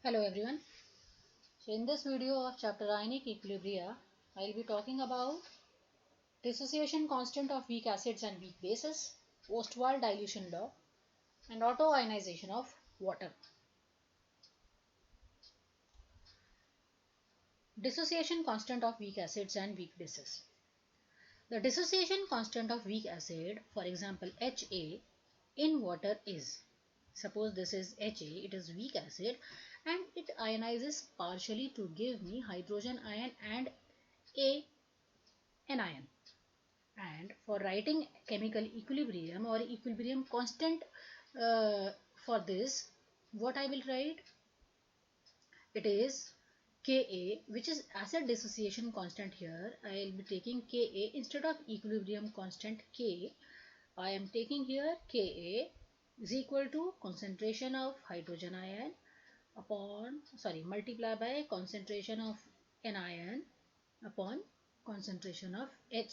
Hello everyone. So in this video of chapter Ionic Equilibria, I will be talking about dissociation constant of weak acids and weak bases, Ostwald dilution law, and autoionization of water. Dissociation constant of weak acids and weak bases. The dissociation constant of weak acid, for example HA, in water is, suppose this is HA, it is weak acid and it ionizes partially to give me hydrogen ion and a anion. And for writing chemical equilibrium or equilibrium constant for this, what I will write? It is Ka, which is acid dissociation constant here. I will be taking Ka instead of equilibrium constant K. I am taking here Ka is equal to concentration of hydrogen ion upon, multiply by concentration of anion upon concentration of Ha.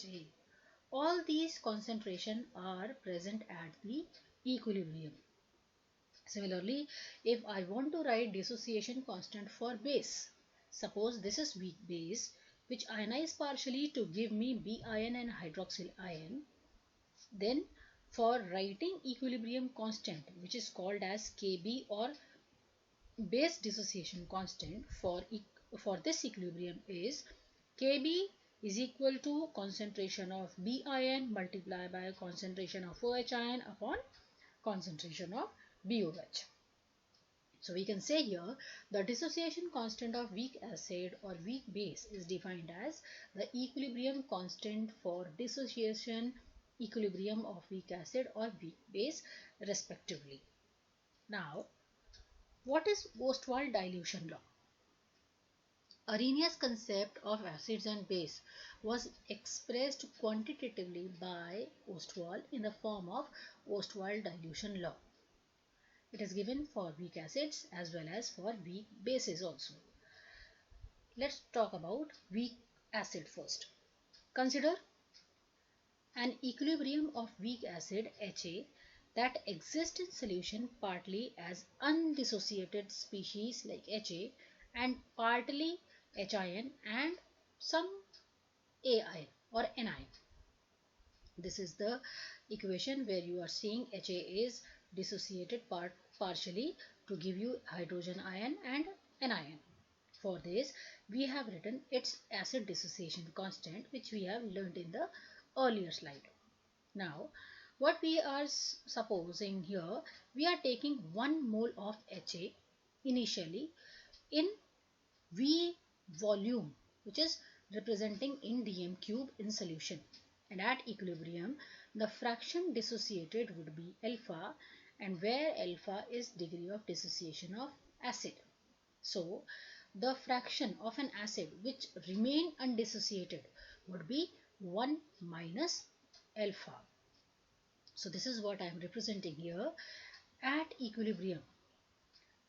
All these concentration are present at the equilibrium. Similarly, if I want to write dissociation constant for base, suppose this is weak base which ionize partially to give me B ion and hydroxyl ion, then for writing equilibrium constant, which is called as Kb or base dissociation constant for this equilibrium is Kb is equal to concentration of B ion multiplied by concentration of OH ion upon concentration of BOH. So we can say here the dissociation constant of weak acid or weak base is defined as the equilibrium constant for dissociation equilibrium of weak acid or weak base respectively. Now, what is Ostwald dilution law? Arrhenius' concept of acids and base was expressed quantitatively by Ostwald in the form of Ostwald dilution law. It is given for weak acids as well as for weak bases also. Let's talk about weak acid first. Consider an equilibrium of weak acid Ha that exists in solution partly as undissociated species like Ha and partly HIN and some AI or NI. This is the equation where you are seeing Ha is dissociated partially to give you hydrogen ion and anion. For this, we have written its acid dissociation constant, which we have learned in the earlier slide. Now, what we are supposing here, we are taking 1 mole of Ha initially in V volume, which is representing in dm cube in solution, and at equilibrium the fraction dissociated would be alpha, and where alpha is degree of dissociation of acid. So the fraction of an acid which remain undissociated would be 1 minus alpha. So this is what I am representing here at equilibrium.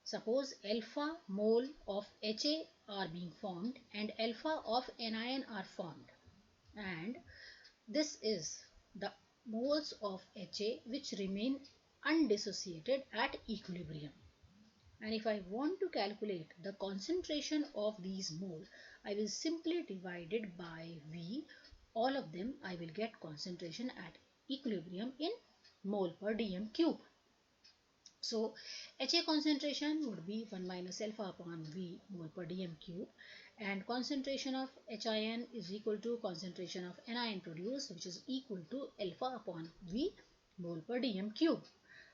Suppose alpha mole of Ha are being formed and alpha of anion are formed, and this is the moles of Ha which remain undissociated at equilibrium. And if I want to calculate the concentration of these mole, I will simply divide it by V. All of them I will get concentration at equilibrium in mole per dm cube. So Ha concentration would be 1 minus alpha upon V mole per dm cube, and concentration of HIN is equal to concentration of anion produced, which is equal to alpha upon V mole per dm cube.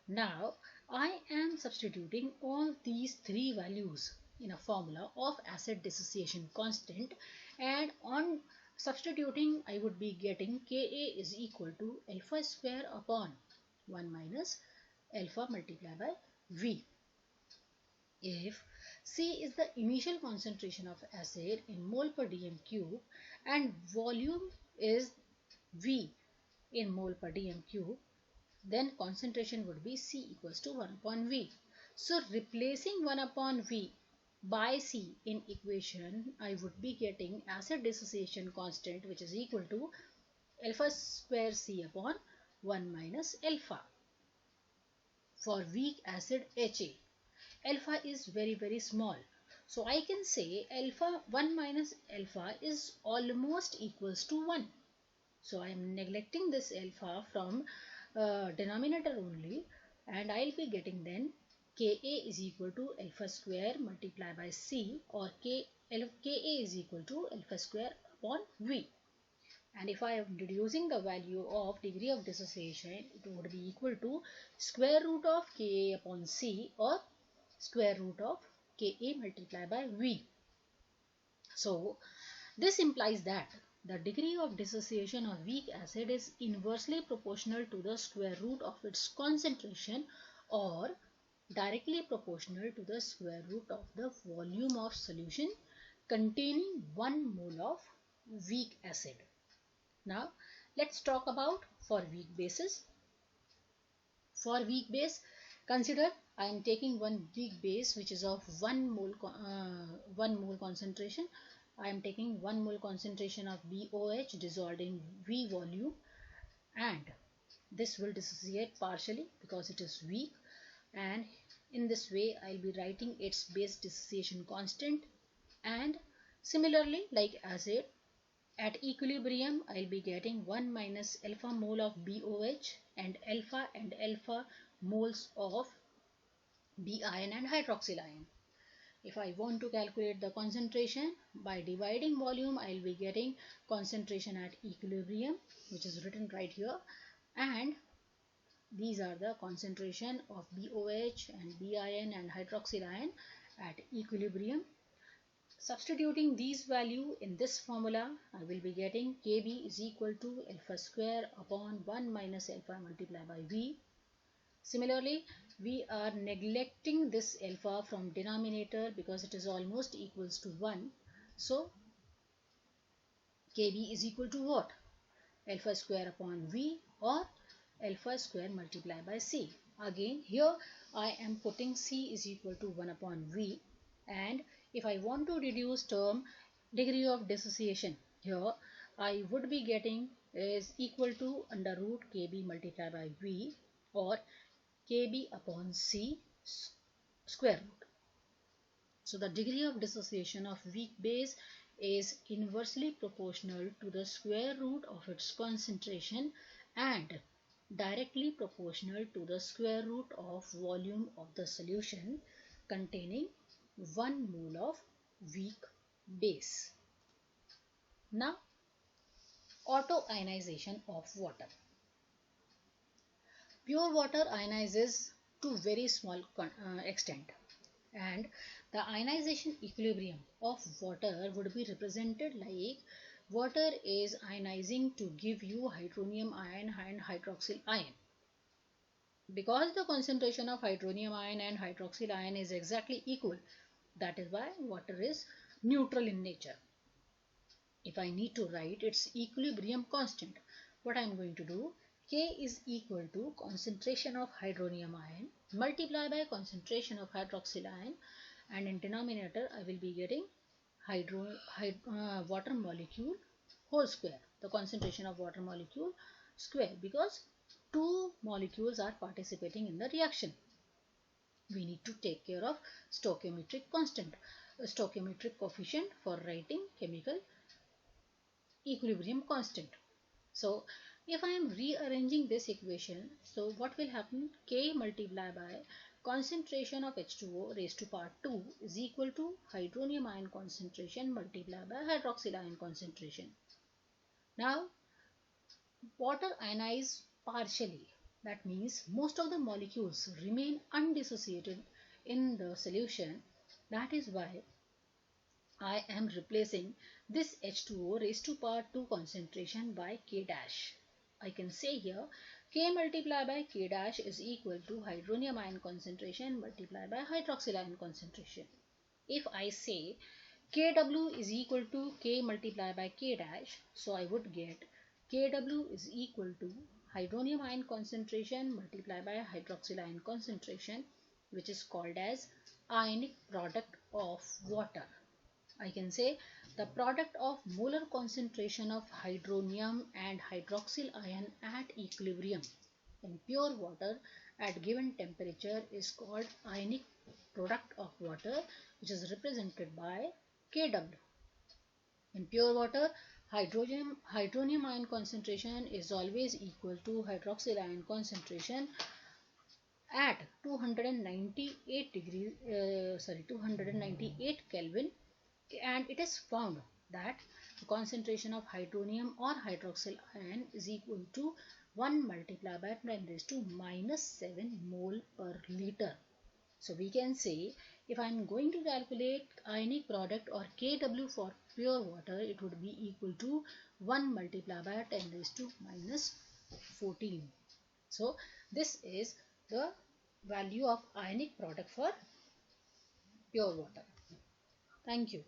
Now I am substituting all these three values in a formula of acid dissociation constant, and on substituting I would be getting Ka is equal to alpha square upon 1 minus alpha multiplied by V. If C is the initial concentration of acid in mole per dm cube and volume is V in mole per dm cube, then concentration would be C equals to 1 upon V. So replacing 1 upon V by C in equation, I would be getting acid dissociation constant, which is equal to alpha square C upon 1 minus alpha. For weak acid Ha, alpha is very small. So I can say alpha 1 minus alpha is almost equals to 1. So I am neglecting this alpha from denominator only, and I'll be getting then Ka is equal to alpha square multiplied by C, or Ka is equal to alpha square upon V. And if I am reducing the value of degree of dissociation, it would be equal to square root of Ka upon C, or square root of Ka multiplied by V. So this implies that the degree of dissociation of weak acid is inversely proportional to the square root of its concentration, or directly proportional to the square root of the volume of solution containing 1 mole of weak acid. Now let's talk about for weak bases. For weak base, consider I am taking one weak base which is of 1 mole concentration. I am taking 1 mole concentration of BOH dissolved in V volume, and this will dissociate partially because it is weak, and in this way I will be writing its base dissociation constant. And similarly, like acid, at equilibrium I will be getting 1 minus alpha mole of BOH and alpha moles of B ion and hydroxyl ion. If I want to calculate the concentration by dividing volume, I will be getting concentration at equilibrium, which is written right here, and these are the concentration of BOH and B ion and hydroxyl ion at equilibrium. Substituting these value in this formula, I will be getting Kb is equal to alpha square upon 1 minus alpha multiplied by V. Similarly, we are neglecting this alpha from denominator because it is almost equals to 1. So Kb is equal to what? Alpha square upon V, or alpha square multiplied by C. Again here I am putting C is equal to 1 upon V, and if I want to reduce term degree of dissociation, here I would be getting is equal to under root Kb multiplied by V, or Kb upon C square root. So the degree of dissociation of weak base is inversely proportional to the square root of its concentration, and directly proportional to the square root of volume of the solution containing 1 mole of weak base. Now, autoionization of water. Pure water ionizes to very small extent, and the ionization equilibrium of water would be represented like water is ionizing to give you hydronium ion and hydroxyl ion. Because the concentration of hydronium ion and hydroxyl ion is exactly equal, that is why water is neutral in nature. If I need to write its equilibrium constant, what I am going to do, K is equal to concentration of hydronium ion multiplied by concentration of hydroxyl ion, and in denominator I will be getting water molecule whole square, the concentration of water molecule square, because two molecules are participating in the reaction. We need to take care of stoichiometric constant, stoichiometric coefficient for writing chemical equilibrium constant. So if I am rearranging this equation, so what will happen? K multiplied by concentration of H2O raised to power 2 is equal to hydronium ion concentration multiplied by hydroxyl ion concentration. Now water ionizes partially. That means most of the molecules remain undissociated in the solution. That is why I am replacing this H2O raised to power 2 concentration by K dash. I can say here K multiplied by K dash is equal to hydronium ion concentration multiplied by hydroxyl ion concentration. If I say Kw is equal to K multiplied by K dash, so I would get Kw is equal to hydronium ion concentration multiplied by hydroxyl ion concentration, which is called as ionic product of water. I can say the product of molar concentration of hydronium and hydroxyl ion at equilibrium in pure water at given temperature is called ionic product of water, which is represented by Kw. In pure water, hydronium ion concentration is always equal to hydroxyl ion concentration at 298 Kelvin, and it is found that the concentration of hydronium or hydroxyl ion is equal to 1 multiplied by 10 raised to minus 7 mole per liter. So we can say, if I am going to calculate ionic product or Kw for pure water, it would be equal to 1 multiplied by 10 raised to minus 14. So this is the value of ionic product for pure water. Thank you.